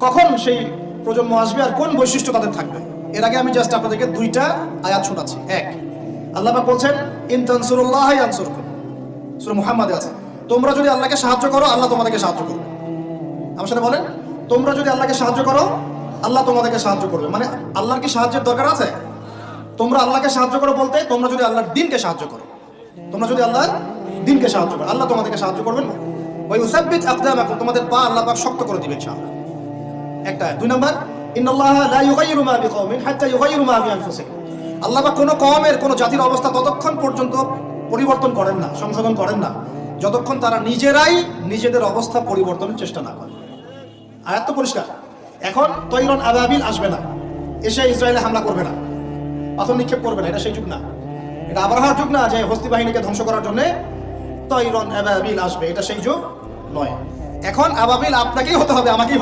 কখন সেই প্রজন্ম আসবে আর কোন বৈশিষ্ট্য তাদের থাকবে। এর আগে আমি জাস্ট আপনাদেরকে দুইটা আয়াত শোনাচ্ছি। এক, আল্লাহ পাক বলছেন ইন তানসুরুল্লাহ ইয়ানসুরকুম, সূরা মুহাম্মাদে আছে, তোমরা যদি আল্লাহকে সাহায্য করো আল্লাহ তোমাদেরকে সাহায্য করবে। আমার সাথে বলেন, তোমরা যদি আল্লাহকে সাহায্য করো আল্লাহ তোমাদেরকে সাহায্য করবে। মানে আল্লাহর কি সাহায্যের দরকার আছে? তোমরা আল্লাহকে সাহায্য করো বলতে তোমরা যদি আল্লাহর দ্বীনকে সাহায্য করো, তোমরা যদি আল্লাহর দ্বীনকে সাহায্য করো আল্লাহ তোমাদেরকে সাহায্য করবেন। ওই ইউসাব্বিত আকদামাকুম, তোমাদের পা আল্লাহ পাক শক্ত করে দিবেন ইনশাআল্লাহ। একটা। দুই নাম্বার, ইন্নাল্লাহা লা ইউগাইয়িরু মা বিকওমিন হাত্তা ইউগাইয়িরু মা বিআনফুসিহিম, আল্লাহ পাক কোনো কওমের কোনো জাতির অবস্থা ততক্ষণ পর্যন্ত পরিবর্তন করেন না, সংশোধন করেন না, যতক্ষণ তারা নিজেরাই নিজেদের অবস্থা পরিবর্তনের চেষ্টা না করে। আয়াত তো পরিষ্কার। এখন তৈরন আবাবিল আসবে না, এসে ইসরায়েলে হামলা করবে না, পাথর নিক্ষেপ করবে না, এটা সেই যুগ না। এটা আবরাহার যুগ না যে হস্তি বাহিনীকে ধ্বংস করার জন্য তৈরন আবাবিল আসবে, এটা সেই যুগ নয়। এখন আবাবিল আপনাকেই হতে হবে, আমাকেই হতে হবে।